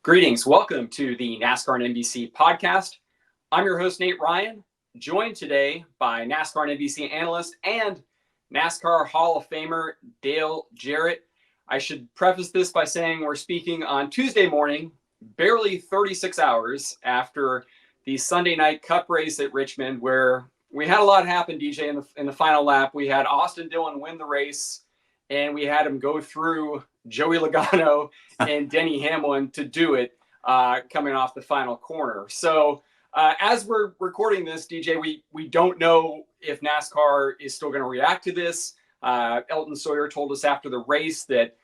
Greetings. Welcome to the NASCAR and NBC Podcast. I'm your host, Nate Ryan, joined today by NASCAR and NBC analyst and NASCAR Hall of Famer Dale Jarrett. I should preface this by saying we're speaking on Tuesday morning, barely 36 hours after the Sunday night Cup race at Richmond, where we had a lot happen, DJ, in the final lap. We had Austin Dillon win the race, and we had him go through Joey Logano and Denny Hamlin to do it coming off the final corner. So as we're recording this, DJ, we don't know if NASCAR is still going to react to this. Elton Sawyer told us after the race that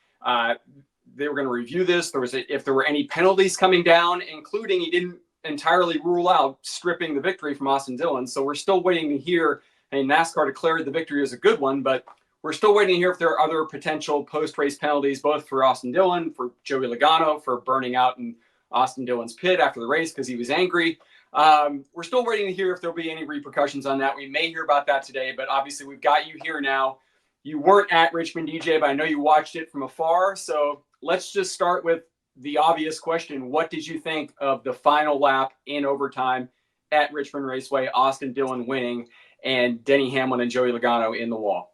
they were going to review this. If there were any penalties coming down, including he didn't entirely rule out stripping the victory from Austin Dillon. So we're still waiting to hear. And NASCAR declared the victory as a good one, but we're still waiting to hear if there are other potential post-race penalties, both for Austin Dillon, for Joey Logano, for burning out in Austin Dillon's pit after the race because he was angry. We're still waiting to hear if there'll be any repercussions on that. We may hear about that today, but obviously we've got you here now. You weren't at Richmond, DJ, but I know you watched it from afar. So let's just start with the obvious question. What did you think of the final lap in overtime at Richmond Raceway, Austin Dillon winning, and Denny Hamlin and Joey Logano in the wall?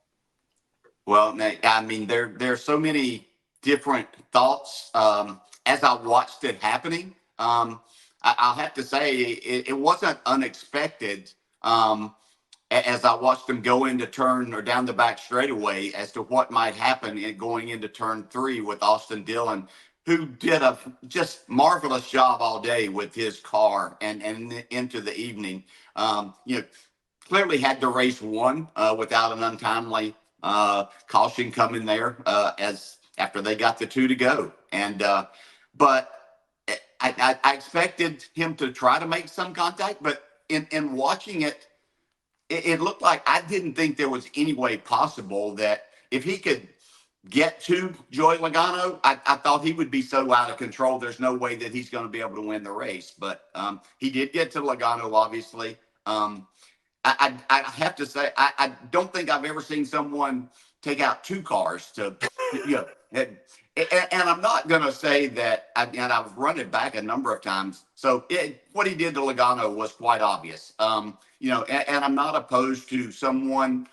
Well, I mean, there are so many different thoughts as I watched it happening. I'll have to say it wasn't unexpected as I watched them go into turn or down the back straightaway as to what might happen in going into turn 3 with Austin Dillon, who did a just marvelous job all day with his car and into the evening. Clearly had the race won without an untimely caution coming there as after they got the 2 to go. But I expected him to try to make some contact, but in watching it, it looked like I didn't think there was any way possible that if he could get to Joey Logano, I thought he would be so out of control. There's no way that he's going to be able to win the race. But he did get to Logano, obviously. I have to say, I don't think I've ever seen someone take out 2 cars to, and I'm not going to say that, and I've run it back a number of times. So what he did to Logano was quite obvious, and I'm not opposed to someone,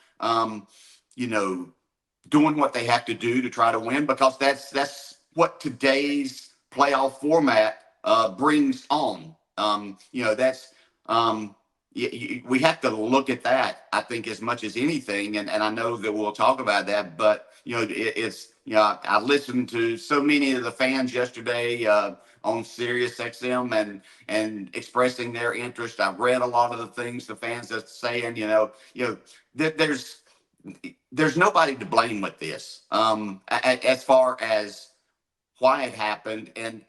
doing what they have to do to try to win, because that's what today's playoff format brings on. We have to look at that, I think, as much as anything. And I know that we'll talk about that, but, I listened to so many of the fans yesterday on Sirius XM and expressing their interest. I've read a lot of the things the fans are saying, there's nobody to blame with this as far as why it happened. And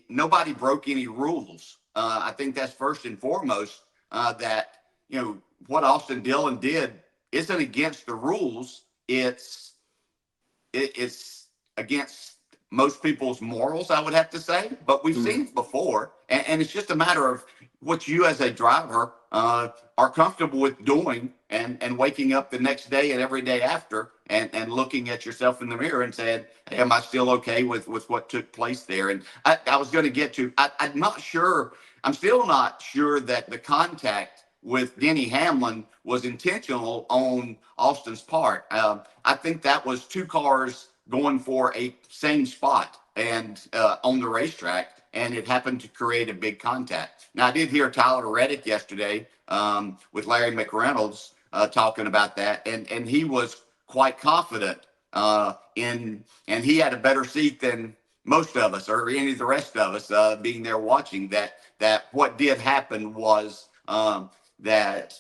nobody broke any rules. I think that's first and foremost. That what Austin Dillon did isn't against the rules. It's against most people's morals, I would have to say. But we've seen it before, and it's just a matter of what you as a driver are comfortable with doing, and waking up the next day and every day after, and looking at yourself in the mirror and saying, hey, am I still okay with what took place there? And I was going to get to, I'm still not sure that the contact with Denny Hamlin was intentional on Austin's part. I think that was 2 cars going for a same spot and on the racetrack, and it happened to create a big contact. Now, I did hear Tyler Reddick yesterday with Larry McReynolds talking about that, and he was quite confident and he had a better seat than most of us or any of the rest of us being there watching that what did happen was that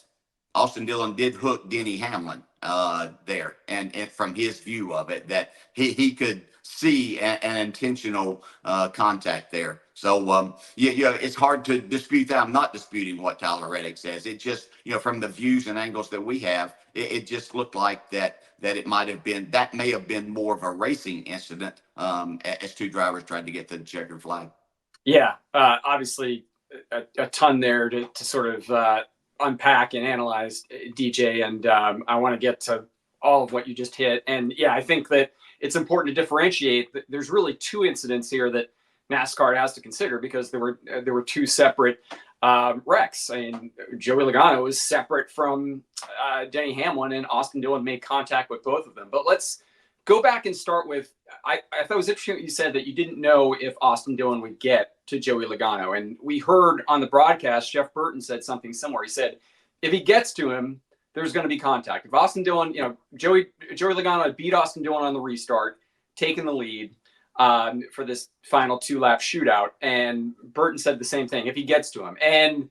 Austin Dillon did hook Denny Hamlin there, and from his view of it, that he could see an intentional contact there. So it's hard to dispute that. I'm not disputing what Tyler Reddick says. It just, from the views and angles that we have, it just looked like that it may have been more of a racing incident as 2 drivers tried to get to the checkered flag. Yeah, obviously a ton there to sort of unpack and analyze, DJ, and I want to get to all of what you just hit. And yeah, I think that it's important to differentiate that there's really 2 incidents here that NASCAR has to consider, because there were two separate wrecks. I mean, Joey Logano was separate from Denny Hamlin, and Austin Dillon made contact with both of them. But let's go back and start with, I thought it was interesting what you said, that you didn't know if Austin Dillon would get to Joey Logano. And we heard on the broadcast, Jeff Burton said something similar. He said, if he gets to him, there's going to be contact. If Austin Dillon, Joey Logano had beat Austin Dillon on the restart, taken the lead for this final 2-lap shootout. And Burton said the same thing, if he gets to him. And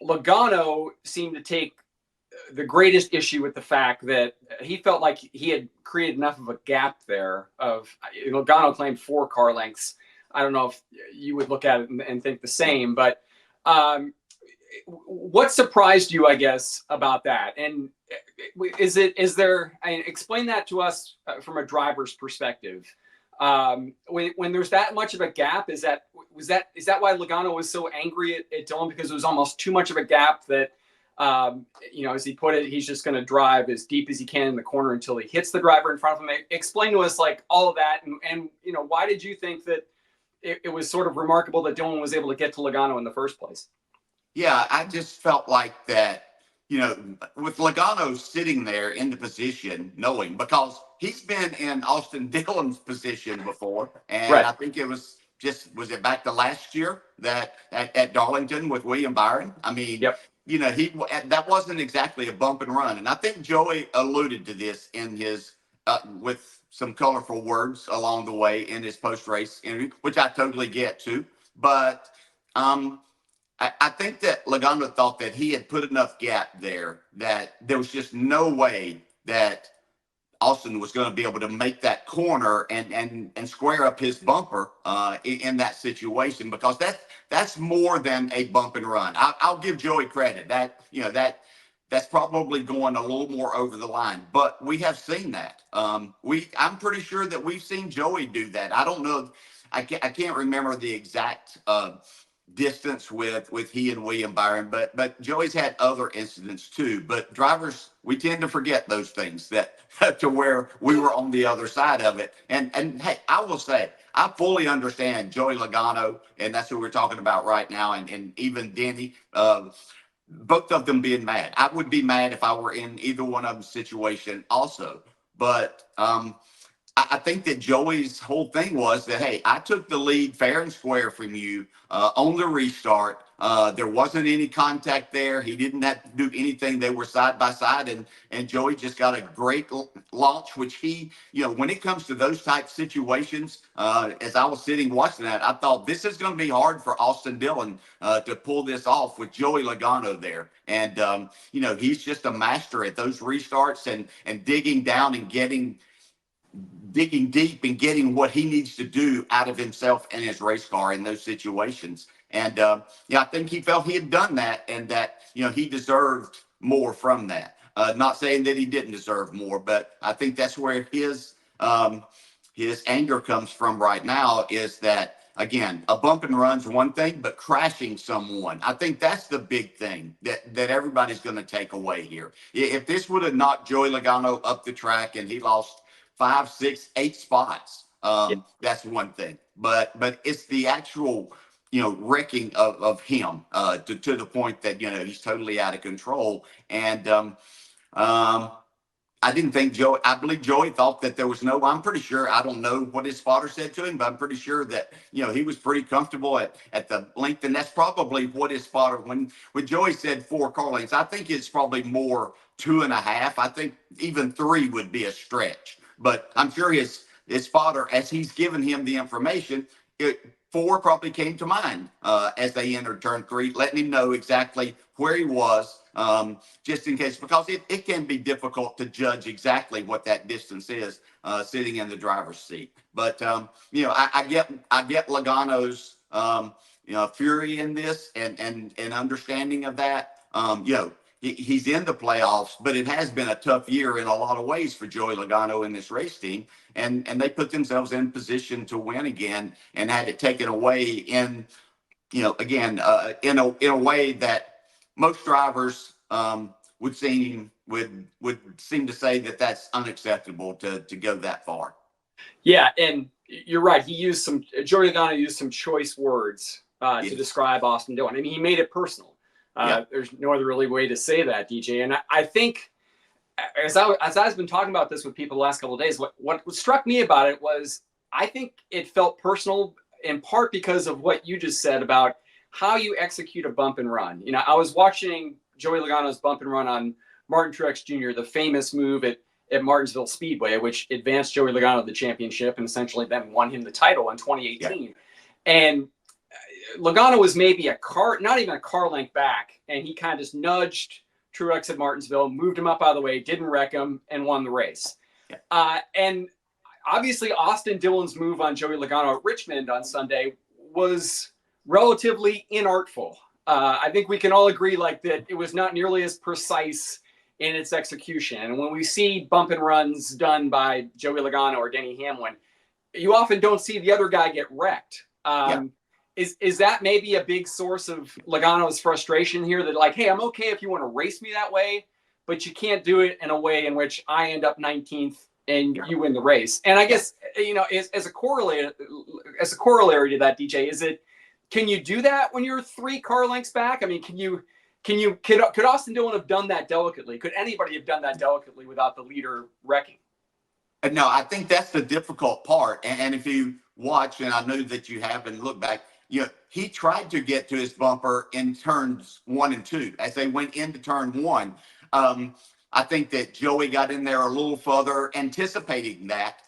Logano seemed to take the greatest issue with the fact that he felt like he had created enough of a gap there. Logano claimed 4 car lengths. I don't know if you would look at it and think the same, but what surprised you, I guess, about that? And explain that to us from a driver's perspective. When there's that much of a gap, is that why Logano was so angry at Dillon, because it was almost too much of a gap that, as he put it, he's just going to drive as deep as he can in the corner until he hits the driver in front of him? Explain to us all of that. And why did you think that it was sort of remarkable that Dillon was able to get to Logano in the first place? Yeah, I just felt like that, with Logano sitting there in the position, knowing, because he's been in Austin Dillon's position before. And right. I think it was it back to last year that at Darlington with William Byron? I mean, yep. That wasn't exactly a bump and run. And I think Joey alluded to this in his, with some colorful words along the way in his post-race interview, which I totally get too. But I think that Logano thought that he had put enough gap there that there was just no way that Austin was going to be able to make that corner and square up his bumper in that situation, because that's more than a bump and run. I'll give Joey credit that's probably going a little more over the line, but we have seen that. I'm pretty sure that we've seen Joey do that. I don't know. I can't remember the exact distance with he and William Byron, but Joey's had other incidents too. But drivers, we tend to forget those things that to where we were on the other side of it. And hey, I will say, I fully understand Joey Logano, and that's who we're talking about right now, and even Denny, both of them being mad. I would be mad if I were in either one of them situation also. But I think that Joey's whole thing was that, hey, I took the lead fair and square from you on the restart. There wasn't any contact there. He didn't have to do anything. They were side by side, and Joey just got a great launch, which he, when it comes to those type situations, as I was sitting watching that, I thought this is going to be hard for Austin Dillon to pull this off with Joey Logano there. And, he's just a master at those restarts and digging down and digging deep and getting what he needs to do out of himself and his race car in those situations. And I think he felt he had done that, and that he deserved more from that. Not saying that he didn't deserve more, but I think that's where his anger comes from right now, is that, again, a bump and run's one thing, but crashing someone, I think that's the big thing that everybody's going to take away here. If this would have knocked Joey Logano up the track and he lost 5, 6, 8 spots, that's one thing. But it's the actual, wrecking of him to the point that, he's totally out of control. And I didn't think I believe Joey thought that there was I'm pretty sure, I don't know what his spotter said to him, but I'm pretty sure that, he was pretty comfortable at the length. And that's probably what his spotter, when Joey said 4 car lengths, I think it's probably more 2.5. I think even 3 would be a stretch. But I'm sure his spotter, as he's given him the information, 4 probably came to mind as they entered turn 3, letting him know exactly where he was, just in case, because it can be difficult to judge exactly what that distance is sitting in the driver's seat. But I get Logano's fury in this and understanding of that. He's in the playoffs, but it has been a tough year in a lot of ways for Joey Logano and this race team. And they put themselves in position to win again and had it taken away in a way that most drivers would seem to say that that's unacceptable to go that far. Yeah. And, you're right. Joey Logano used some choice words to describe Austin Dillon. I mean, he made it personal. There's no other really way to say that, DJ. And I think as I've been talking about this with people the last couple of days, what struck me about it was I think it felt personal in part because of what you just said about how you execute a bump and run. You know, I was watching Joey Logano's bump and run on Martin Truex Jr., the famous move at Martinsville Speedway, which advanced Joey Logano to the championship and essentially then won him the title in 2018. Yeah. And Logano was maybe not even a car length back, and he kind of just nudged Truex at Martinsville, moved him up out of the way, didn't wreck him, and won the race. Yeah. And obviously, Austin Dillon's move on Joey Logano at Richmond on Sunday was relatively inartful. I think we can all agree that it was not nearly as precise in its execution. And when we see bump and runs done by Joey Logano or Denny Hamlin, you often don't see the other guy get wrecked. Is that maybe a big source of Logano's frustration here that hey, I'm okay if you want to race me that way, but you can't do it in a way in which I end up 19th and you win the race. And I guess, as a corollary to that, DJ, can you do that when you're 3 car lengths back? I mean, could Austin Dillon have done that delicately? Could anybody have done that delicately without the leader wrecking? No, I think that's the difficult part. And if you watch, and I know that you have, and look back, he tried to get to his bumper in turns 1 and 2 as they went into turn 1. I think that Joey got in there a little further, anticipating that.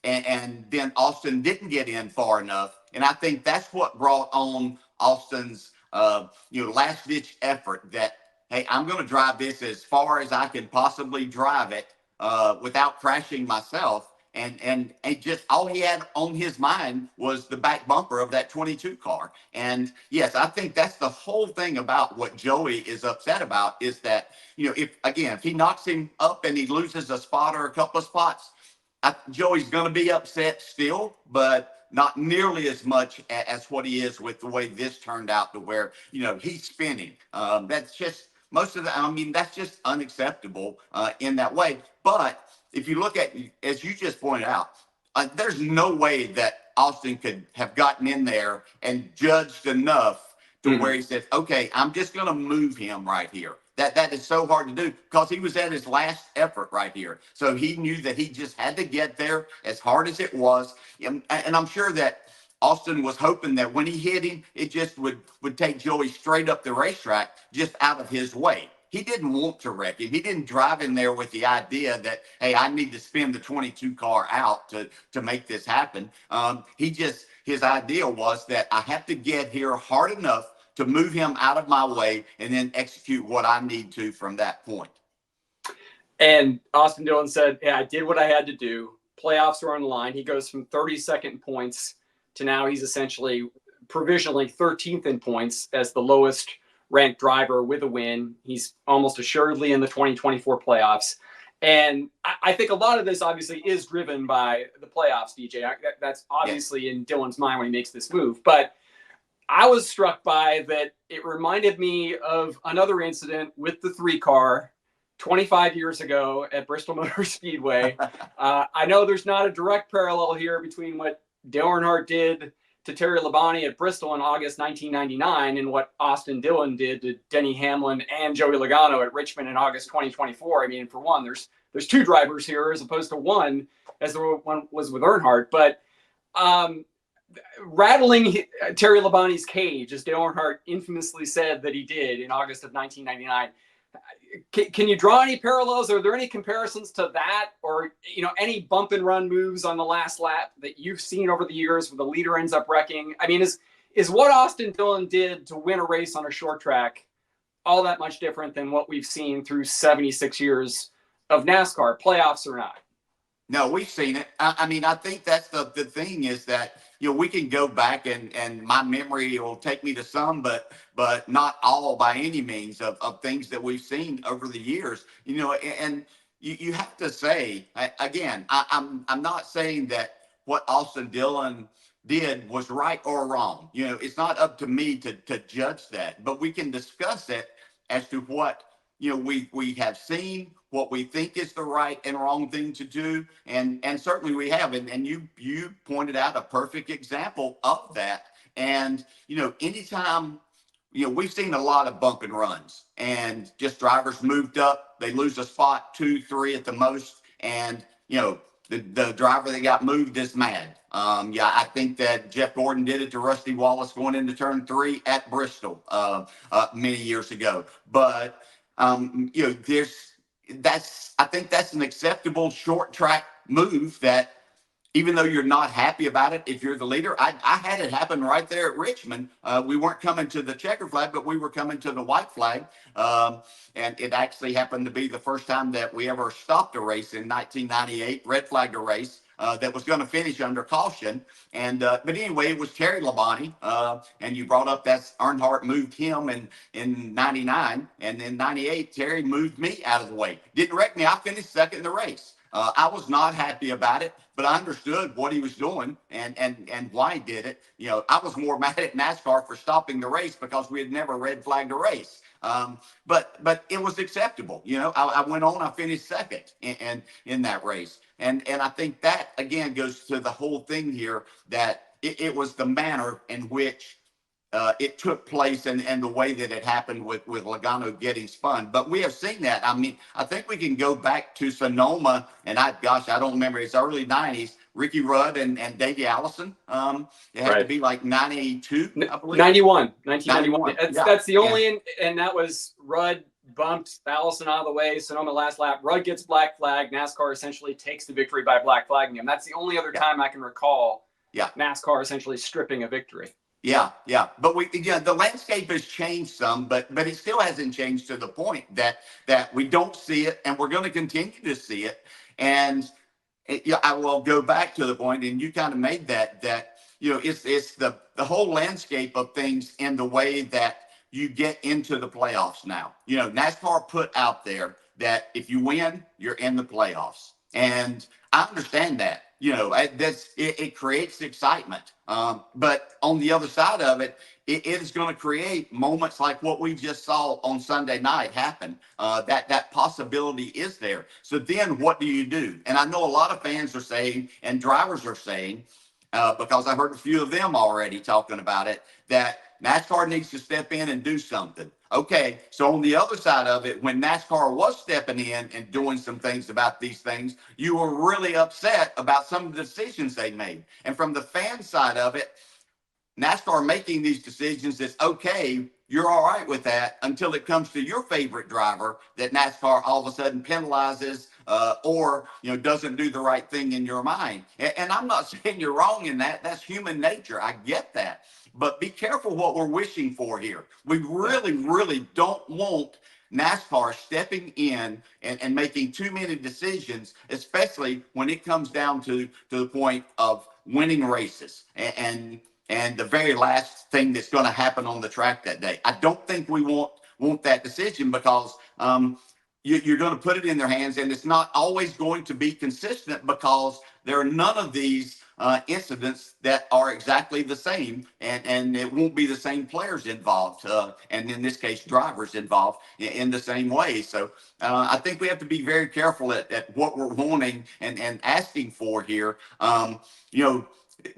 And then Austin didn't get in far enough. And I think that's what brought on Austin's, last ditch effort that, hey, I'm going to drive this as far as I can possibly drive it without crashing myself. And just all he had on his mind was the back bumper of that 22 car. And yes, I think that's the whole thing about what Joey is upset about is that, if he knocks him up and he loses a spot or a couple of spots, Joey's going to be upset still, but not nearly as much as what he is with the way this turned out to where, he's spinning. That's just that's just unacceptable in that way. But if you look at, as you just pointed out, there's no way that Austin could have gotten in there and judged enough to where he said, okay, I'm just going to move him right here. That is so hard to do because he was at his last effort right here. So he knew that he just had to get there as hard as it was. And I'm sure that Austin was hoping that when he hit him, it just would take Joey straight up the racetrack, just out of his way. He didn't want to wreck him. He didn't drive in there with the idea that, hey, I need to spin the 22 car out to make this happen. His idea was that I have to get here hard enough to move him out of my way and then execute what I need to from that point. And Austin Dillon said, yeah, I did what I had to do. Playoffs were on the line. He goes from 32nd points to now he's essentially provisionally 13th in points as the lowest ranked driver with a win. He's almost assuredly in the 2024 playoffs. And I think a lot of this obviously is driven by the playoffs, DJ. That's obviously in Dillon's mind when he makes this move. But I was struck by that it reminded me of another incident with the 3 car 25 years ago at Bristol Motor Speedway. I know there's not a direct parallel here between what Dale Earnhardt did to Terry Labonte at Bristol in August 1999 and what Austin Dillon did to Denny Hamlin and Joey Logano at Richmond in August 2024. I mean, for one, there's 2 drivers here as opposed to 1 as the one was with Earnhardt. But rattling Terry Labonte's cage, as Dale Earnhardt infamously said that he did in August of 1999. Can you draw any parallels? Are there any comparisons to that, or any bump and run moves on the last lap that you've seen over the years where the leader ends up wrecking? I mean, is what Austin Dillon did to win a race on a short track all that much different than what we've seen through 76 years of NASCAR, playoffs or not? No, we've seen it. I think that's the thing is that, we can go back and my memory will take me to some, but not all by any means of things that we've seen over the years, and you have to say, again, I'm not saying that what Austin Dillon did was right or wrong. It's not up to me to judge that, but we can discuss it as to what we have seen what we think is the right and wrong thing to do, and certainly we have, and you pointed out a perfect example of that. And anytime, we've seen a lot of bump and runs, and just drivers moved up, they lose a spot, 2, 3 at the most, and the driver that got moved is mad. I think that Jeff Gordon did it to Rusty Wallace going into turn 3 at Bristol many years ago. But I think that's an acceptable short track move that, even though you're not happy about it, if you're the leader, I had it happen right there at Richmond. We weren't coming to the checker flag, but we were coming to the white flag. And it actually happened to be the first time that we ever stopped a race in 1998, red flagged a race that was going to finish under caution. And but anyway, it was Terry Labonte. And you brought up that Earnhardt moved him in 99. And in 98, Terry moved me out of the way. Didn't wreck me. I finished second in the race. I was not happy about it, but I understood what he was doing and why he did it. I was more mad at NASCAR for stopping the race because we had never red flagged a race. But it was acceptable. I went on, I finished second in that race. And I think that, again, goes to the whole thing here, that it was the manner in which it took place and the way that it happened with Logano getting spun. But we have seen that. I mean, I think we can go back to Sonoma, and I don't remember, it's early 90s, Ricky Rudd and Davey Allison. It had to be like 92, I believe. 1991. That's the only, yeah. And that was Rudd bumped Allison out of the way. Sonoma last lap. Rudd gets black flag. NASCAR essentially takes the victory by black flagging him. That's the only other time I can recall NASCAR essentially stripping a victory. Yeah. But the landscape has changed some, but it still hasn't changed to the point that we don't see it, and we're going to continue to see it. And I will go back to the point, and you kind of made that it's the whole landscape of things in the way that you get into the playoffs now. NASCAR put out there that if you win, you're in the playoffs. And I understand that. It creates excitement. But on the other side of it, it is going to create moments like what we just saw on Sunday night happen. That possibility is there. So then what do you do? And I know a lot of fans are saying, and drivers are saying, because I heard a few of them already talking about it, that NASCAR needs to step in and do something. Okay, so on the other side of it, when NASCAR was stepping in and doing some things about these things, you were really upset about some of the decisions they made. And from the fan side of it, NASCAR making these decisions is okay, you're all right with that until it comes to your favorite driver that NASCAR all of a sudden penalizes or doesn't do the right thing in your mind. And I'm not saying you're wrong in that. That's human nature. I get that. But be careful what we're wishing for here. We really, really don't want NASCAR stepping in and making too many decisions, especially when it comes down to the point of winning races and the very last thing that's going to happen on the track that day. I don't think we want that decision because you're going to put it in their hands, and it's not always going to be consistent because there are none of these incidents that are exactly the same, and it won't be the same players involved, and in this case, drivers involved in the same way. So I think we have to be very careful at what we're wanting and asking for here.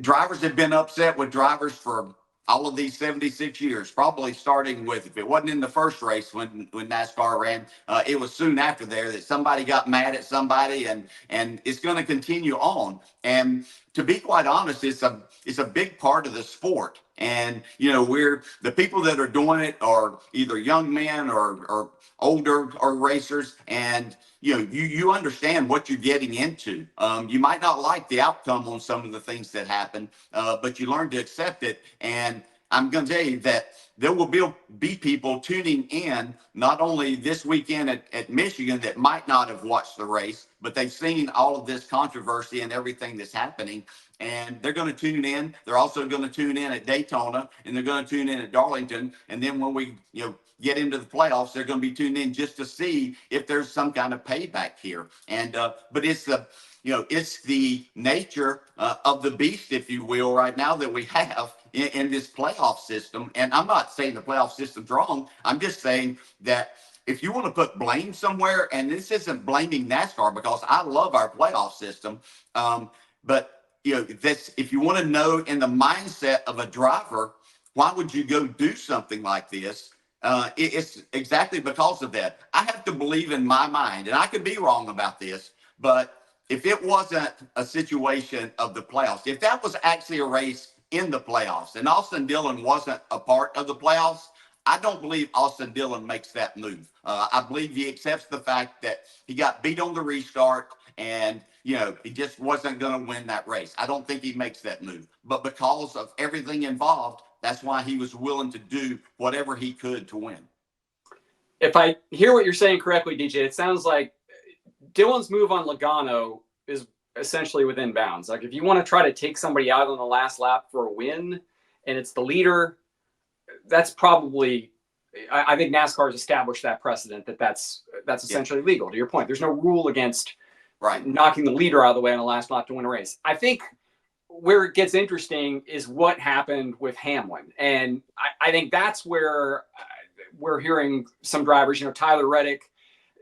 Drivers have been upset with drivers for all of these 76 years, probably starting with, if it wasn't in the first race when NASCAR ran, it was soon after there that somebody got mad at somebody, and it's going to continue on. And to be quite honest, it's a big part of the sport. And, we're the people that are doing it are either young men or older or racers. And, you understand what you're getting into. You might not like the outcome on some of the things that happen, but you learn to accept it. And I'm going to tell you that there will be people tuning in, not only this weekend at Michigan that might not have watched the race, but they've seen all of this controversy and everything that's happening. And they're going to tune in. They're also going to tune in at Daytona, and they're going to tune in at Darlington. And then when we, get into the playoffs, they're going to be tuned in just to see if there's some kind of payback here. And but it's the nature of the beast, if you will, right now that we have in this playoff system. And I'm not saying the playoff system's wrong. I'm just saying that if you want to put blame somewhere, and this isn't blaming NASCAR because I love our playoff system, but this, if you want to know in the mindset of a driver, why would you go do something like this? It's exactly because of that. I have to believe in my mind, and I could be wrong about this, but if it wasn't a situation of the playoffs, if that was actually a race in the playoffs and Austin Dillon wasn't a part of the playoffs, I don't believe Austin Dillon makes that move. I believe he accepts the fact that he got beat on the restart and, he just wasn't going to win that race. I don't think he makes that move. But because of everything involved, that's why he was willing to do whatever he could to win. If I hear what you're saying correctly, DJ, it sounds like Dillon's move on Logano is essentially within bounds. Like if you want to try to take somebody out on the last lap for a win and it's the leader, that's probably, I think NASCAR has established that precedent that's essentially legal. To your point, there's no rule against knocking the leader out of the way on the last lap to win a race. I think where it gets interesting is what happened with Hamlin. And I think that's where we're hearing some drivers, Tyler Reddick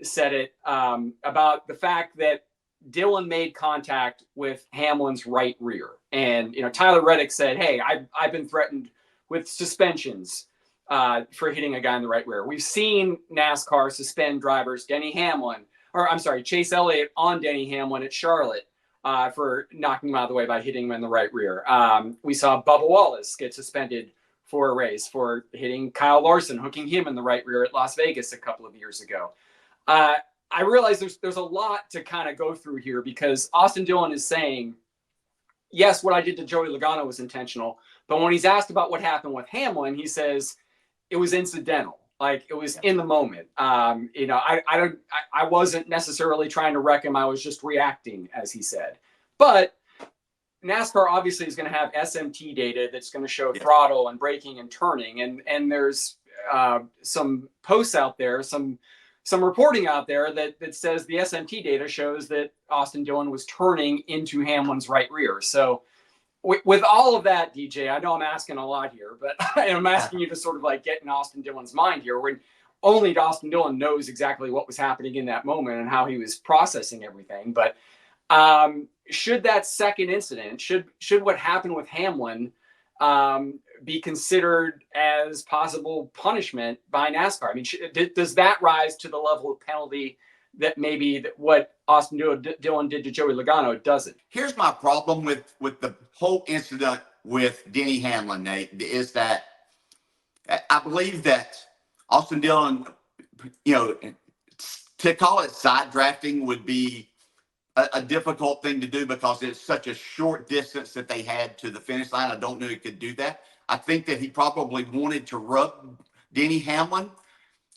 said it about the fact that Dillon made contact with Hamlin's right rear. And, Tyler Reddick said, hey, I've been threatened with suspensions for hitting a guy in the right rear. We've seen NASCAR suspend drivers, Chase Elliott on Denny Hamlin at Charlotte for knocking him out of the way by hitting him in the right rear. We saw Bubba Wallace get suspended for a race for hitting Kyle Larson, hooking him in the right rear at Las Vegas a couple of years ago. I realize there's a lot to kind of go through here because Austin Dillon is saying, yes, what I did to Joey Logano was intentional. But when he's asked about what happened with Hamlin, he says it was incidental. Like it was in the moment. I wasn't necessarily trying to wreck him. I was just reacting, as he said. But NASCAR obviously is going to have SMT data that's going to show throttle and braking and turning. And there's some posts out there, some reporting out there that says the SMT data shows that Austin Dillon was turning into Hamlin's right rear. So with all of that, DJ, I know I'm asking a lot here, but I'm asking you to sort of like get in Austin Dillon's mind here, when only Austin Dillon knows exactly what was happening in that moment and how he was processing everything. But should that second incident, should what happened with Hamlin be considered as possible punishment by NASCAR? I mean, does that rise to the level of penalty that maybe what Austin Dillon did to Joey Logano doesn't? Here's my problem with the whole incident with Denny Hamlin, Nate, is that I believe that Austin Dillon, to call it side drafting would be a difficult thing to do because it's such a short distance that they had to the finish line. I don't know he could do that. I think that he probably wanted to rub Denny Hamlin.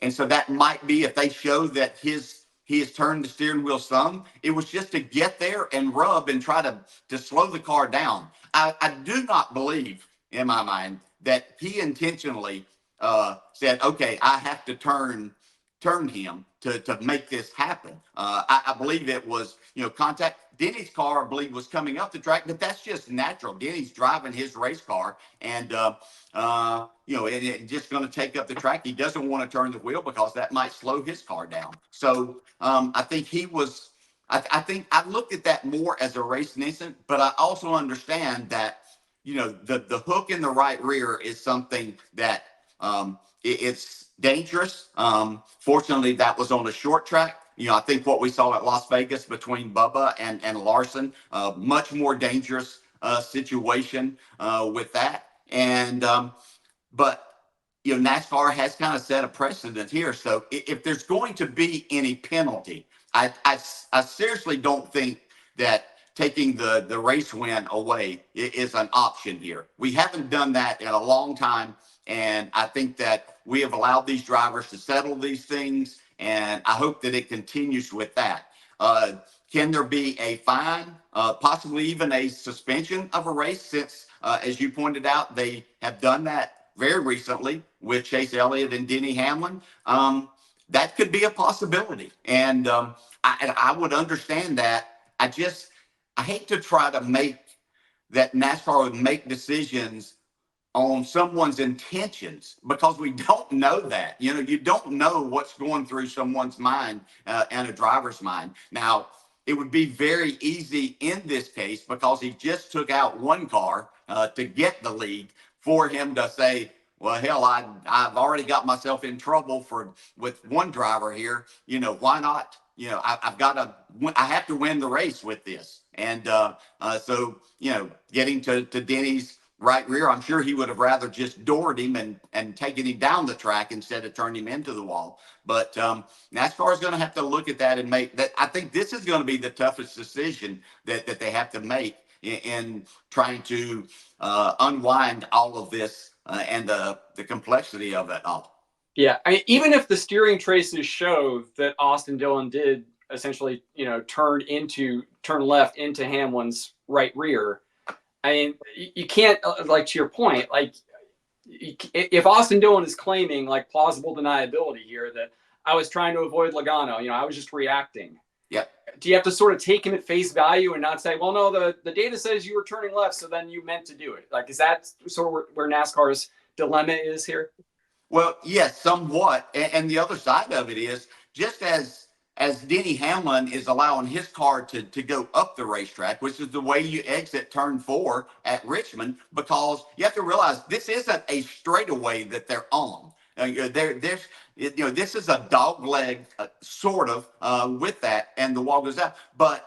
And so that might be, if they show that he has turned the steering wheel some, it was just to get there and rub and try to slow the car down. I do not believe, in my mind, that he intentionally said, okay, I have to turn him to make this happen. I believe it was, contact. Denny's car, I believe, was coming up the track, but that's just natural. Denny's driving his race car, and it's just going to take up the track. He doesn't want to turn the wheel because that might slow his car down. So I think he was. I think I looked at that more as a race incident, but I also understand that the hook in the right rear is something that it's dangerous. Fortunately, that was on a short track. I think what we saw at Las Vegas between Bubba and Larson, much more dangerous situation with that. And but NASCAR has kind of set a precedent here. So if there's going to be any penalty, I seriously don't think that taking the race win away is an option here. We haven't done that in a long time. And I think that we have allowed these drivers to settle these things. And I hope that it continues with that. Can there be a fine, possibly even a suspension of a race since, as you pointed out, they have done that very recently with Chase Elliott and Denny Hamlin? That could be a possibility. And I would understand that. I hate to try to make that NASCAR would make decisions on someone's intentions, because we don't know that. You don't know what's going through someone's mind and a driver's mind. Now, it would be very easy in this case, because he just took out one car to get the lead, for him to say, well, hell, I've already got myself in trouble with one driver here. Why not? I have to win the race with this. And so, getting to Denny's right rear, I'm sure he would have rather just doored him and taken him down the track instead of turning him into the wall. But NASCAR is going to have to look at that and make that. I think this is going to be the toughest decision that they have to make in trying to unwind all of this and the complexity of it all. Yeah, even if the steering traces show that Austin Dillon did essentially, turn left into Hamlin's right rear, I mean, you can't, like, to your point, like, if Austin Dillon is claiming, like, plausible deniability here, that I was trying to avoid Logano, I was just reacting. Yeah. Do you have to sort of take him at face value and not say, well, no, the data says you were turning left, so then you meant to do it? Like, is that sort of where NASCAR's dilemma is here? Well, yes, somewhat. And the other side of it is, just as Denny Hamlin is allowing his car to go up the racetrack, which is the way you exit turn 4 at Richmond, because you have to realize this isn't a straightaway that they're on. This is a dog leg sort of with that, and the wall goes out. But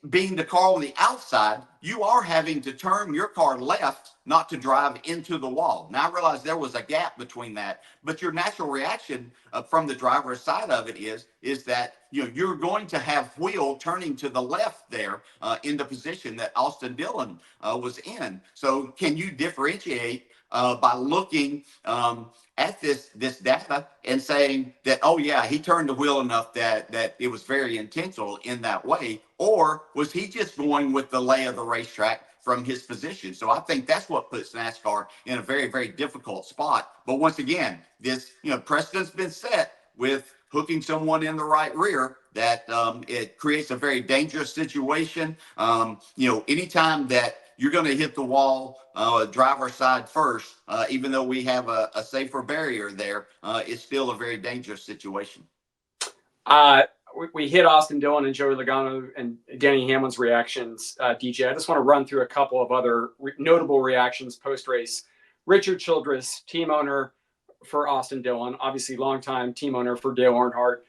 being the car on the outside, you are having to turn your car left, not to drive into the wall. Now, I realize there was a gap between that, but your natural reaction from the driver's side of it is that you're going to have wheel turning to the left there in the position that Austin Dillon was in. So can you differentiate by looking at this data and saying that, oh yeah, he turned the wheel enough that it was very intentional in that way? Or was he just going with the lay of the racetrack from his position? So I think that's what puts NASCAR in a very, very difficult spot. But once again, this, precedent's been set with hooking someone in the right rear, that it creates a very dangerous situation. Anytime that you're going to hit the wall, driver's side first, even though we have a safer barrier there, it's still a very dangerous situation. We hit Austin Dillon and Joey Logano and Denny Hamlin's reactions, DJ. I just want to run through a couple of other notable reactions post-race. Richard Childress, team owner for Austin Dillon, obviously longtime team owner for Dale Earnhardt,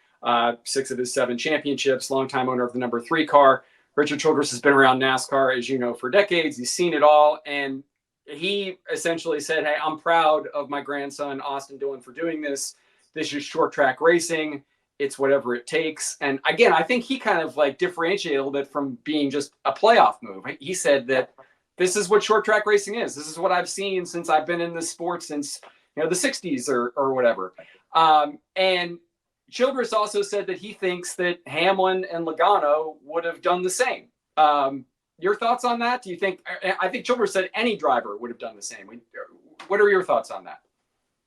6 of his 7 championships, longtime owner of the number 3 car. Richard Childress has been around NASCAR, as you know, for decades. He's seen it all. And he essentially said, hey, I'm proud of my grandson, Austin Dillon, for doing this. This is short track racing. It's whatever it takes. And again, I think he kind of like differentiated a little bit from being just a playoff move. He said that this is what short track racing is. This is what I've seen since I've been in this sport since, the 60s or whatever. And Childress also said that he thinks that Hamlin and Logano would have done the same. Your thoughts on that? Do you think, I think Childress said any driver would have done the same. What are your thoughts on that?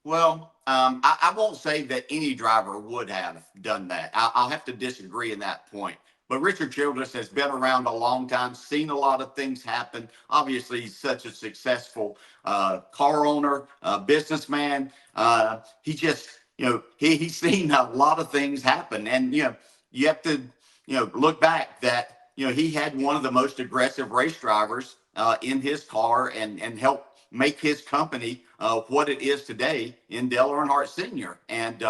Well, I won't say that any driver would have done that. I'll have to disagree in that point. But Richard Childress has been around a long time, seen a lot of things happen. Obviously, he's such a successful car owner, businessman. He just, he's seen a lot of things happen. And, you have to, look back that, he had one of the most aggressive race drivers in his car and helped make his company what it is today in Dale Earnhardt Sr. And,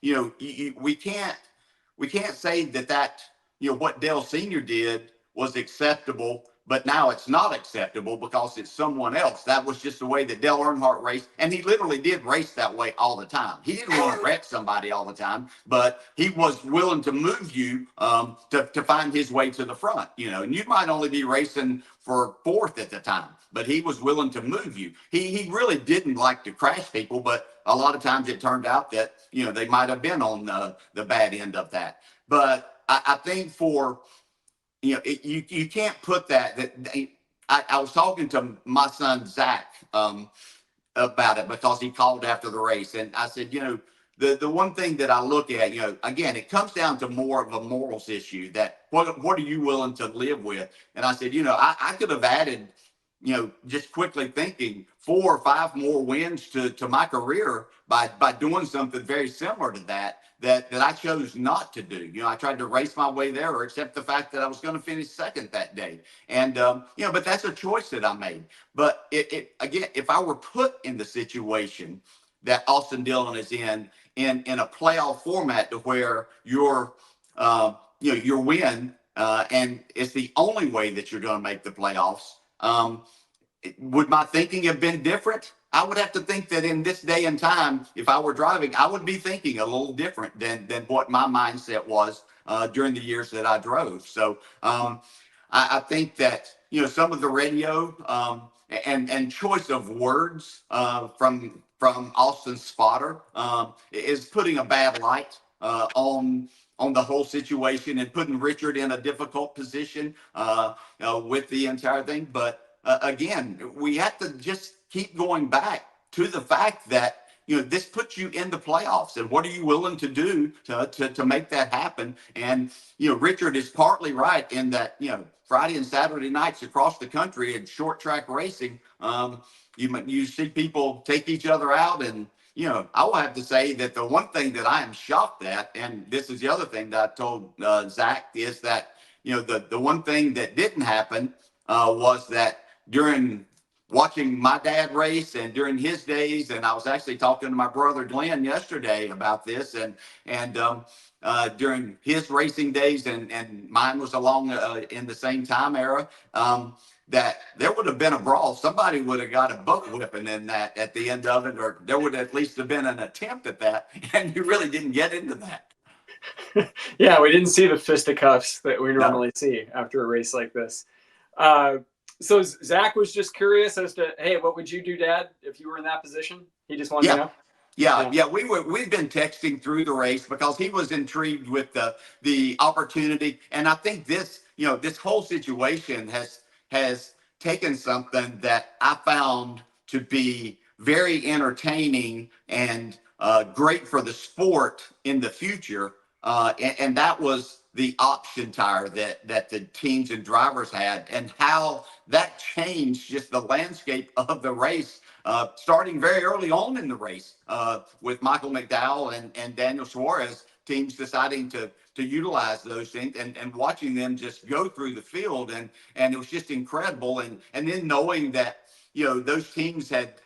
we can't say that what Dale Sr. did was acceptable, but now it's not acceptable because it's someone else. That was just the way that Dale Earnhardt raced. And he literally did race that way all the time. He didn't want to wreck somebody all the time, but he was willing to move you to find his way to the front, and you might only be racing for 4th at the time, but he was willing to move you. He really didn't like to crash people, but a lot of times it turned out that, they might have been on the bad end of that. But I think for, you can't put that I was talking to my son, Zach, about it because he called after the race. And I said, the one thing that I look at, again, it comes down to more of a morals issue, that what are you willing to live with? And I said, I could have added just quickly thinking 4 or 5 more wins to my career by doing something very similar to that I chose not to do. I tried to race my way there or accept the fact that I was going to finish second that day. And, but that's a choice that I made. But again, if I were put in the situation that Austin Dillon is in a playoff format to where your win, and it's the only way that you're going to make the playoffs, would my thinking have been different? I would have to think that in this day and time, if I were driving, I would be thinking a little different than what my mindset was during the years that I drove. So I think that some of the radio and choice of words from Austin's spotter is putting a bad light on the whole situation and putting Richard in a difficult position with the entire thing. But again, we have to just keep going back to the fact that this puts you in the playoffs, and what are you willing to do to make that happen? And Richard is partly right in that Friday and Saturday nights across the country in short track racing, you see people take each other out. And I will have to say that the one thing that I am shocked at, and this is the other thing that I told Zach, is that the one thing that didn't happen was that during watching my dad race and during his days, and I was actually talking to my brother Glenn yesterday about this, and during his racing days, and mine was along in the same time era, that there would have been a brawl. Somebody would have got a butt whipping in that at the end of it, or there would at least have been an attempt at that, and you really didn't get into that. Yeah, we didn't see the fisticuffs that we normally see after a race like this. So Zach was just curious as to, hey, what would you do, Dad, if you were in that position? He just wanted to know. Yeah. We've been texting through the race because he was intrigued with the opportunity, and I think this whole situation has taken something that I found to be very entertaining and great for the sport in the future, and that was the option tire that the teams and drivers had, and how that changed just the landscape of the race, starting very early on in the race with Michael McDowell and Daniel Suarez, teams deciding to utilize those things, and watching them just go through the field, and it was just incredible. And then knowing that those teams had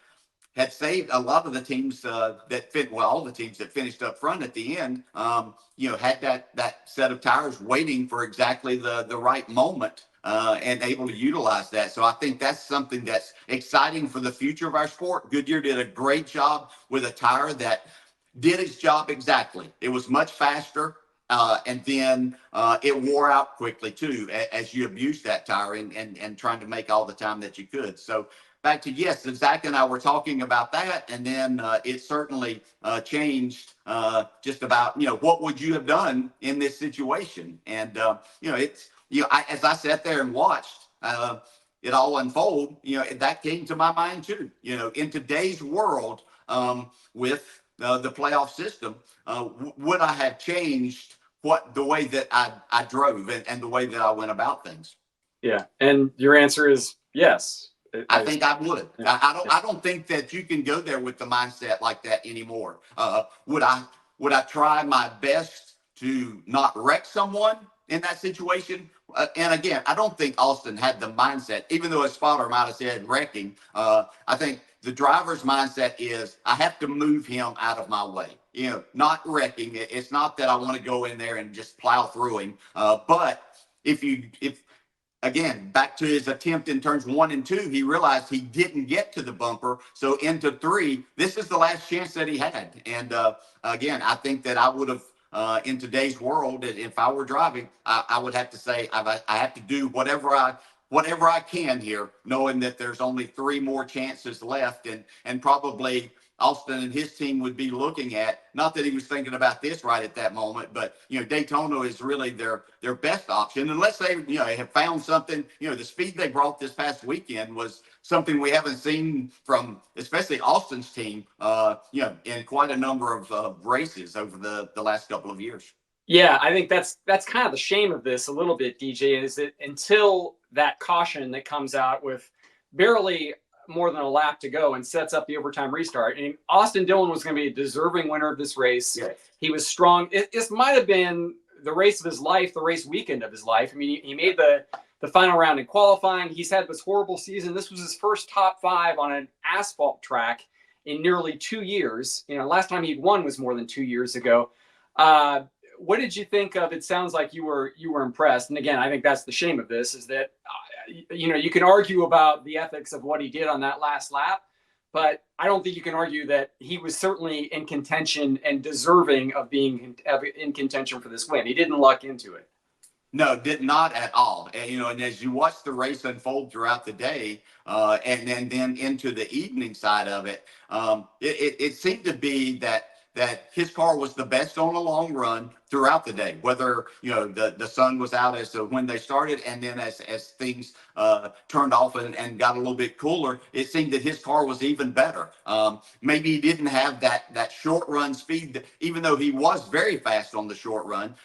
saved a lot of the teams all the teams that finished up front at the end, had that set of tires waiting for exactly the right moment, and able to utilize that. So I think that's something that's exciting for the future of our sport. Goodyear did a great job with a tire that did its job exactly. It was much faster, and then it wore out quickly too, as you abused that tire and trying to make all the time that you could. So back to, yes, Zach and I were talking about that, and then it certainly changed just about, what would you have done in this situation? And, as I sat there and watched it all unfold, that came to my mind too. In today's world, with the playoff system, would I have changed the way that I drove and the way that I went about things? Yeah. And your answer is yes. I think I would. Yeah. I don't think that you can go there with the mindset like that anymore. Would I try my best to not wreck someone in that situation? And again, I don't think Austin had the mindset, even though his spotter might have said wrecking. I think the driver's mindset is, I have to move him out of my way. Not wrecking. It's not that I want to go in there and just plow through him. But if again, back to his attempt in turns 1 and 2, he realized he didn't get to the bumper. So into 3, this is the last chance that he had. And again, I think that I would have, in today's world, if I were driving, I would have to say I have to do whatever I can here, knowing that there's only 3 more chances left, and probably Austin and his team would be looking at, not that he was thinking about this right at that moment, but Daytona is really their best option, unless they have found something. The speed they brought this past weekend was something we haven't seen from especially Austin's team in quite a number of races over the last couple of years. Yeah, I think that's kind of the shame of this a little bit, DJ, is that until that caution that comes out with barely more than a lap to go and sets up the overtime restart. And Austin Dillon was going to be a deserving winner of this race. Yes. He was strong. This might have been the race of his life, the race weekend of his life. I mean, he made the final round in qualifying. He's had this horrible season. This was his first top 5 on an asphalt track in nearly 2 years. Last time he'd won was more than 2 years ago. What did you think of? It sounds like you were impressed. And again, I think that's the shame of this, is that you can argue about the ethics of what he did on that last lap, but I don't think you can argue that he was certainly in contention and deserving of being in contention for this win. He didn't luck into it. No, did not at all. And as you watch the race unfold throughout the day, and then into the evening side of it, it seemed to be that his car was the best on a long run throughout the day, whether the sun was out as to when they started, and then as things turned off and got a little bit cooler, it seemed that his car was even better. Maybe he didn't have that short run speed, even though he was very fast on the short run.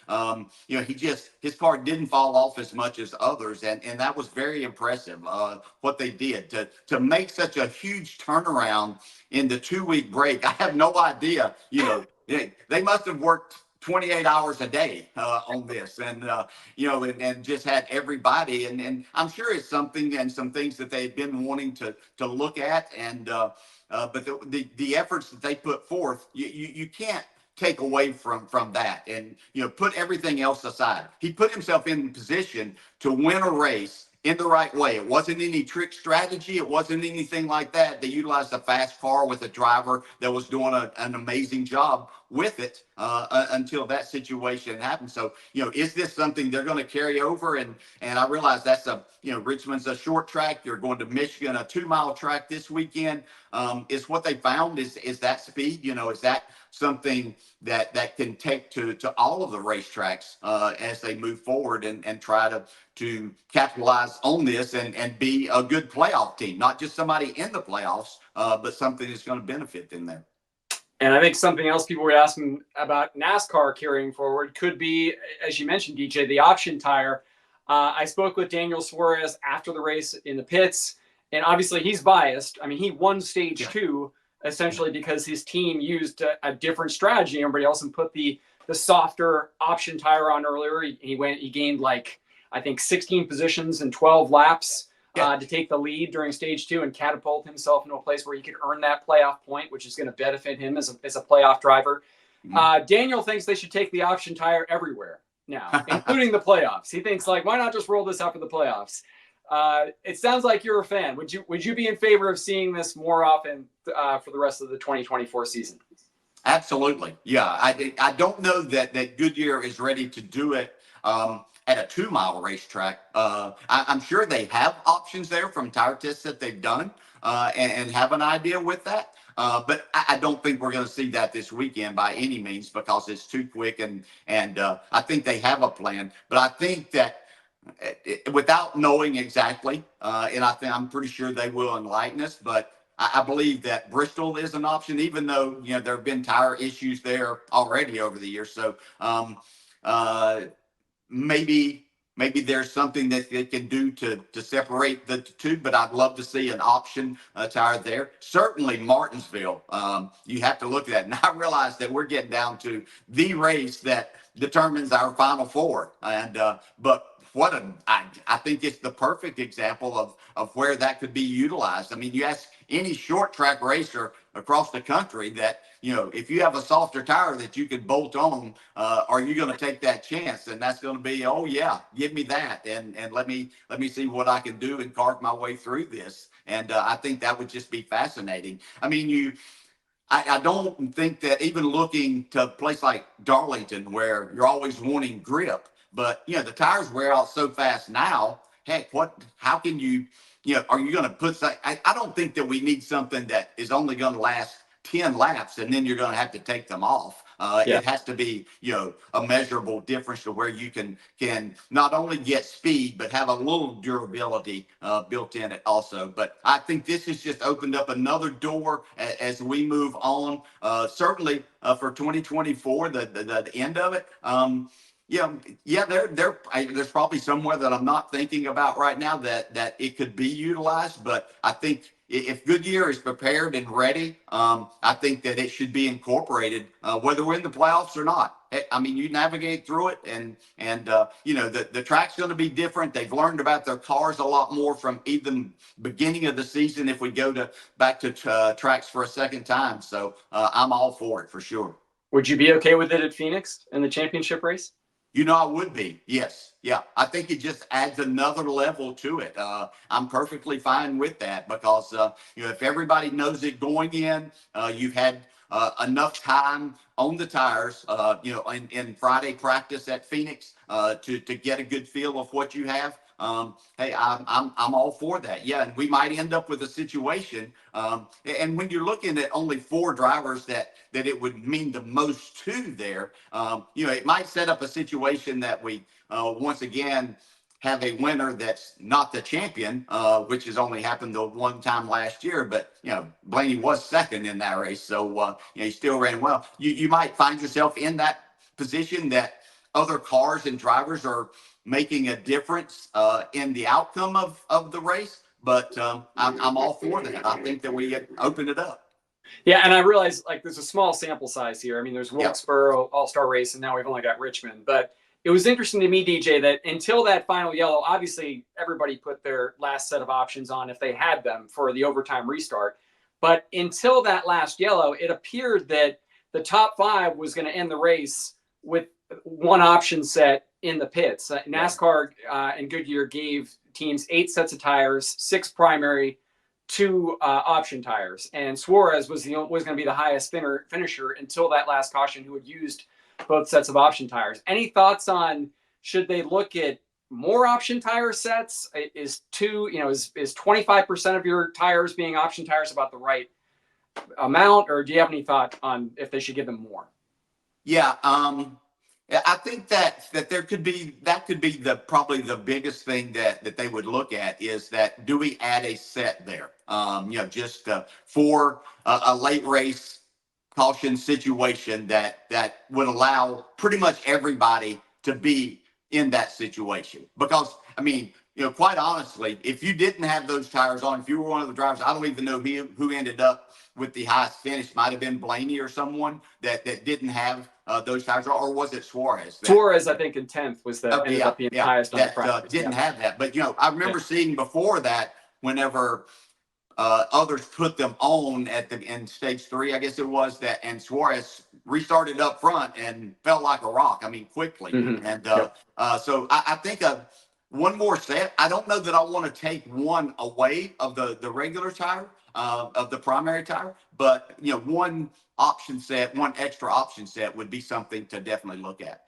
His car didn't fall off as much as others, and that was very impressive. What they did to make such a huge turnaround in the 2-week break. I have no idea. They must have worked 28 hours a day on this, and just had everybody, and I'm sure it's something and some things that they've been wanting to look at, and but the efforts that they put forth, you can't take away from that, and put everything else aside. He put himself in position to win a race in the right way. It wasn't any trick strategy. It wasn't anything like that. They utilized a fast car with a driver that was doing an amazing job with it until that situation happened. So, is this something they're going to carry over? And I realize that's Richmond's a short track. You're going to Michigan, a 2-mile track this weekend. Is what they found is that speed, is that something that can take to all of the racetracks as they move forward and try to capitalize on this and be a good playoff team, not just somebody in the playoffs, but something that's going to benefit them there. And I think something else people were asking about NASCAR carrying forward could be, as you mentioned, DJ, the option tire. I spoke with Daniel Suarez after the race in the pits, and obviously he's biased. I mean, he won stage 2 essentially because his team used a different strategy than everybody else and put the softer option tire on earlier. He gained I think 16 positions and 12 laps to take the lead during stage 2 and catapult himself into a place where he could earn that playoff point, which is going to benefit him as a playoff driver. Daniel thinks they should take the option tire everywhere now, including the playoffs. He thinks why not just roll this out for the playoffs? It sounds like you're a fan. Would you be in favor of seeing this more often for the rest of the 2024 season? Absolutely. Yeah. I don't know that Goodyear is ready to do it at a 2-mile racetrack. I'm sure they have options there from tire tests that they've done and have an idea with that. But I don't think we're going to see that this weekend by any means because it's too quick. And I think they have a plan. But I think that without knowing exactly, and I'm pretty sure they will enlighten us, but I believe that Bristol is an option, even though, there have been tire issues there already over the years. So maybe there's something that they can do to separate the two, but I'd love to see an option tire there. Certainly Martinsville, you have to look at that. And I realize that we're getting down to the race that determines our Final Four. And but I think it's the perfect example of where that could be utilized. I mean, you ask any short track racer across the country that, if you have a softer tire that you could bolt on, are you going to take that chance? And that's going to be, oh yeah, give me that. And let me see what I can do and carve my way through this. And I think that would just be fascinating. I mean, I don't think that even looking to a place like Darlington where you're always wanting grip, but the tires wear out so fast now. Heck, how can you, are you going to put, I don't think that we need something that is only going to last 10 laps and then you're going to have to take them off. It has to be, a measurable difference to where you can not only get speed, but have a little durability built in it also. But I think this has just opened up another door as we move on. Certainly for 2024, the end of it. Yeah. There's probably somewhere that I'm not thinking about right now that it could be utilized. But I think if Goodyear is prepared and ready, I think that it should be incorporated, whether we're in the playoffs or not. I mean, you navigate through it, and the track's going to be different. They've learned about their cars a lot more from even beginning of the season. If we go back to tracks for a second time, so I'm all for it for sure. Would you be okay with it at Phoenix in the championship race? I would be. Yes. Yeah. I think it just adds another level to it. I'm perfectly fine with that because, if everybody knows it going in, you've had enough time on the tires, in Friday practice at Phoenix to get a good feel of what you have. Hey, I'm all for that. Yeah, and we might end up with a situation. And when you're looking at only 4 drivers that it would mean the most to there, it might set up a situation that we once again have a winner that's not the champion, which has only happened the one time last year. But Blaney was second in that race, so he still ran well. You might find yourself in that position that other cars and drivers are making a difference in the outcome of the race. But I'm all for that. I think that we open it up. Yeah, and I realize there's a small sample size here. I mean, there's Wilkesboro All-Star race, and now we've only got Richmond. But it was interesting to me, DJ, that until that final yellow, obviously everybody put their last set of options on if they had them for the overtime restart. But until that last yellow, it appeared that the top 5 was going to end the race with one option set in the pits. NASCAR and Goodyear gave teams 8 sets of tires, 6 primary, 2 option tires, and Suarez was going to be the highest finisher until that last caution, who had used both sets of option tires. Any thoughts on should they look at more option tire sets? Is 25% of your tires being option tires about the right amount, or do you have any thought on if they should give them more? Yeah, I think that there could be probably the biggest thing that they would look at is that do we add a set there? Just for a late race caution situation that would allow pretty much everybody to be in that situation. Because I mean, quite honestly, if you didn't have those tires on, if you were one of the drivers, I don't even know who ended up with the highest finish. Might have been Blaney or someone that didn't have those tires, or was it Suarez? Suarez, I think, in 10th was ended up being the highest on the practice. Didn't have that. But, I remember seeing before that whenever others put them on in stage 3, I guess it was, that, and Suarez restarted up front and felt like a rock. I mean, quickly. Mm-hmm. And so I think one more set. I don't know that I want to take one away of the regular tire, of the primary tire, but one extra option set would be something to definitely look at.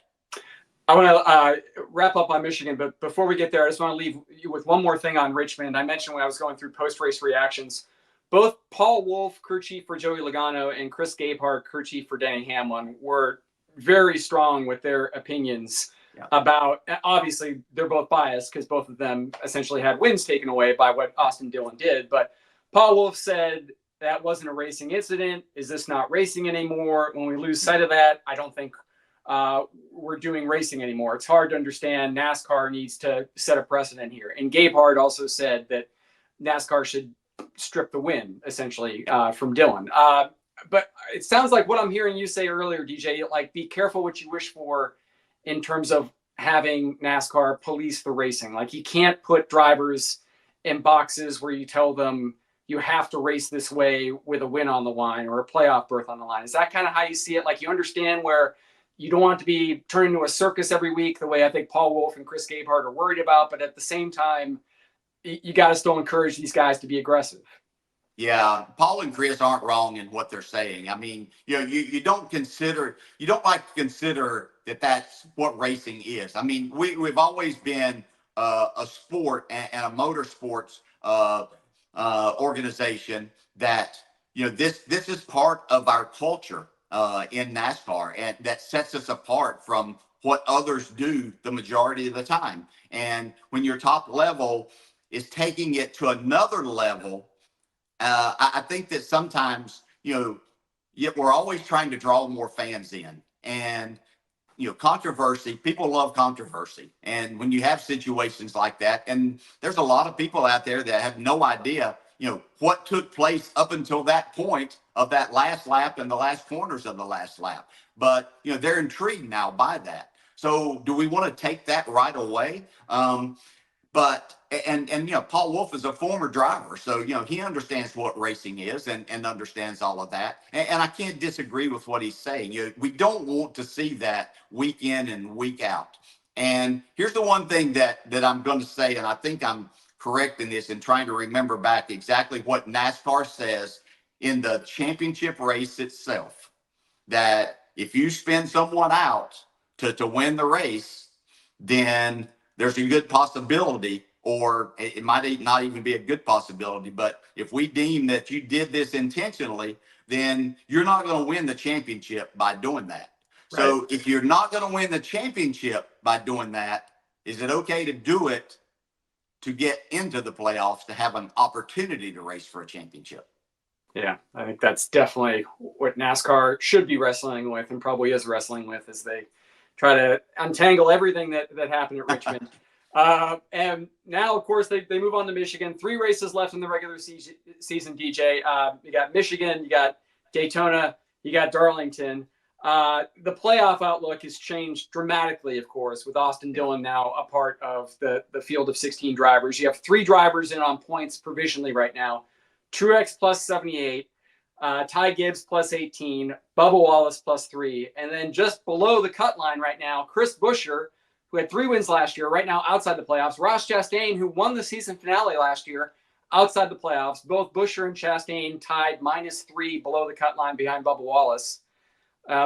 I want to wrap up on Michigan, but before we get there, I just want to leave you with one more thing on Richmond. I mentioned when I was going through post-race reactions, both Paul Wolfe, crew chief for Joey Logano, and Chris Gabehart, crew chief for Denny Hamlin, were very strong with their opinions about, obviously they're both biased because both of them essentially had wins taken away by what Austin Dillon did. But Paul Wolfe said that wasn't a racing incident. Is this not racing anymore? When we lose sight of that, I don't think we're doing racing anymore. It's hard to understand. NASCAR needs to set a precedent here. And Gabehart also said that NASCAR should strip the win essentially from Dillon. But it sounds like what I'm hearing you say earlier, DJ, be careful what you wish for in terms of having NASCAR police the racing. You can't put drivers in boxes where you tell them you have to race this way with a win on the line or a playoff berth on the line. Is that kind of how you see it? You understand where you don't want to be turned into a circus every week, the way I think Paul Wolfe and Chris Gabehart are worried about, but at the same time, you got to still encourage these guys to be aggressive. Yeah, Paul and Chris aren't wrong in what they're saying. I mean, you don't like to consider that that's what racing is. I mean, we've always been a sport and a motorsports organization that this is part of our culture in NASCAR, and that sets us apart from what others do the majority of the time. And when your top level is taking it to another level, I think that sometimes, we're always trying to draw more fans in. And controversy, people love controversy. And when you have situations like that, and there's a lot of people out there that have no idea, what took place up until that point of that last lap and the last corners of the last lap. But, they're intrigued now by that. So do we want to take that right away? But Paul Wolf is a former driver, so he understands what racing is and understands all of that. And I can't disagree with what he's saying. We don't want to see that week in and week out. And here's the one thing that I'm going to say, and I think I'm correct in this and trying to remember back exactly what NASCAR says in the championship race itself, that if you spin someone out to win the race, then there's a good possibility, or it might not even be a good possibility, but if we deem that you did this intentionally, then you're not going to win the championship by doing that. Right. So if you're not going to win the championship by doing that, is it okay to do it to get into the playoffs, to have an opportunity to race for a championship? Yeah, I think that's definitely what NASCAR should be wrestling with, and probably is wrestling with, as they try to untangle everything that happened at Richmond. And now, of course, they move on to Michigan. 3 races left in the regular season, DJ. You got Michigan, you got Daytona, you got Darlington. The playoff outlook has changed dramatically, of course, with Austin Dillon now a part of the field of 16 drivers. You have 3 drivers in on points provisionally right now. Truex plus 78, Ty Gibbs plus 18, Bubba Wallace plus 3. And then just below the cut line right now, Chris Buescher, who had 3 wins last year, right now outside the playoffs. Ross Chastain, who won the season finale last year, outside the playoffs. Both Buescher and Chastain tied -3 below the cut line behind Bubba Wallace.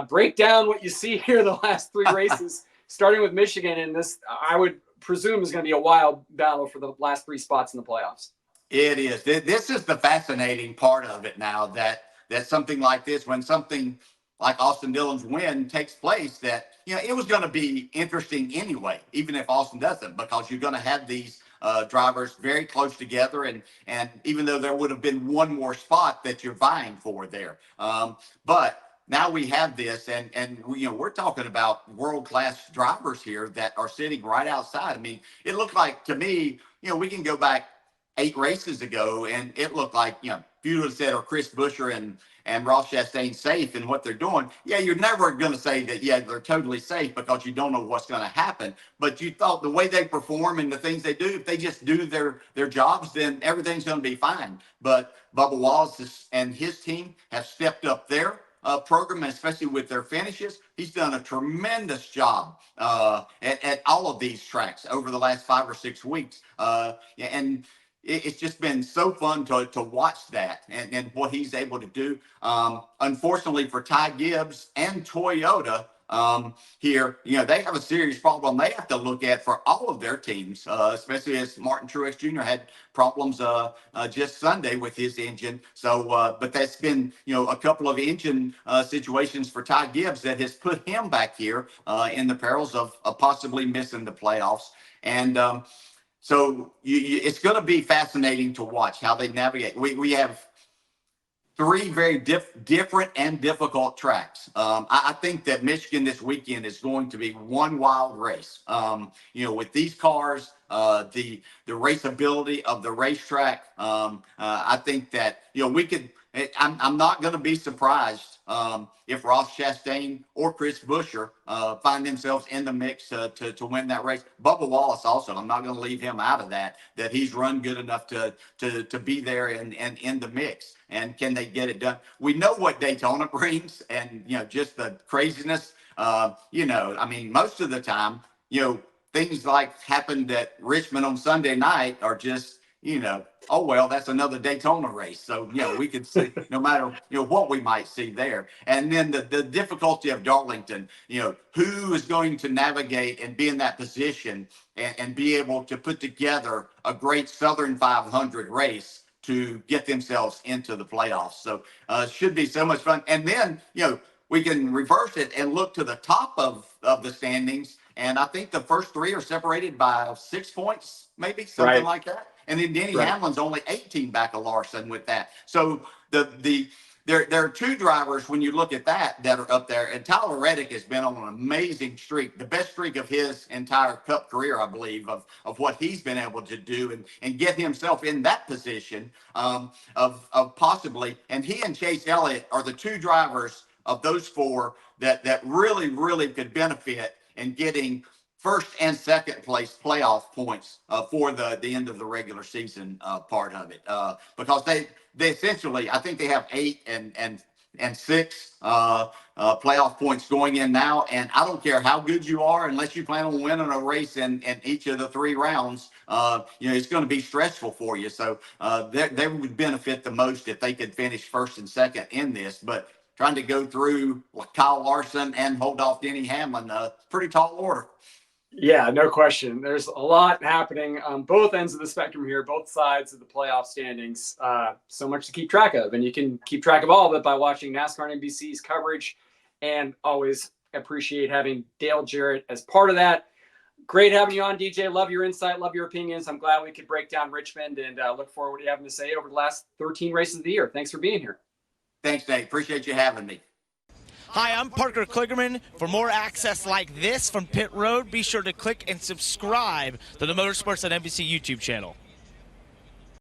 Break down what you see here the last 3 races, starting with Michigan. And this, I would presume, is going to be a wild battle for the last 3 spots in the playoffs. It is. This is the fascinating part of it now, that something like this, when something like Austin Dillon's win takes place, that, it was going to be interesting anyway, even if Austin doesn't, because you're going to have these drivers very close together. And even though there would have been one more spot that you're vying for there. But now we have this, and we're talking about world-class drivers here that are sitting right outside. I mean, it looked like, to me, we can go back 8 races ago, and it looked like, if you would have said, are Chris Buescher and Ross Chastain safe in what they're doing? Yeah, you're never going to say that, they're totally safe, because you don't know what's going to happen. But you thought the way they perform and the things they do, if they just do their jobs, then everything's going to be fine. But Bubba Wallace and his team have stepped up their program, especially with their finishes. He's done a tremendous job at all of these tracks over the last 5 or 6 weeks. And it's just been so fun to watch that and what he's able to do. Unfortunately for Ty Gibbs and Toyota here, they have a serious problem they have to look at for all of their teams, especially as Martin Truex Jr. had problems just Sunday with his engine. So, but that's been, a couple of engine situations for Ty Gibbs that has put him back here in the perils of possibly missing the playoffs. And so it's going to be fascinating to watch how they navigate. We have 3 very different and difficult tracks. I think that Michigan this weekend is going to be one wild race. With these cars, the raceability of the racetrack. I think that we could. I'm not going to be surprised if Ross Chastain or Chris Buescher find themselves in the mix to win that race. Bubba Wallace also, I'm not going to leave him out of that he's run good enough to be there and in the mix. And can they get it done? We know what Daytona brings, and just the craziness. I mean, most of the time, things like happened at Richmond on Sunday night are just, oh, well, that's another Daytona race. So, we could see no matter, what we might see there. And then the difficulty of Darlington, who is going to navigate and be in that position and be able to put together a great Southern 500 race to get themselves into the playoffs. So it should be so much fun. And then, we can reverse it and look to the top of the standings. And I think the first 3 are separated by 6 points, maybe something like that. And then Denny Hamlin's only 18 back of Larson with that. So the there are two drivers when you look at that are up there, and Tyler Reddick has been on an amazing streak, the best streak of his entire Cup career, I believe, of what he's been able to do and get himself in that position of possibly. And he and Chase Elliott are the two drivers of those four that really could benefit in getting first and second place playoff points for the end of the regular season part of it, because they essentially, I think they have 8 and 6 playoff points going in now. And I don't care how good you are, unless you plan on winning a race in each of the 3 rounds, it's going to be stressful for you. So they would benefit the most if they could finish first and second in this. But trying to go through Kyle Larson and hold off Denny Hamlin, pretty tall order. Yeah, no question. There's a lot happening on both ends of the spectrum here, both sides of the playoff standings. So much to keep track of, and you can keep track of all of it by watching NASCAR and NBC's coverage, and always appreciate having Dale Jarrett as part of that. Great having you on, DJ. Love your insight, love your opinions. I'm glad we could break down Richmond, and look forward to what you have to say over the last 13 races of the year. Thanks for being here. Thanks, Nate. Appreciate you having me. Hi, I'm Parker Kligerman. For more access like this from Pit Road, be sure to click and subscribe to the Motorsports on NBC YouTube channel.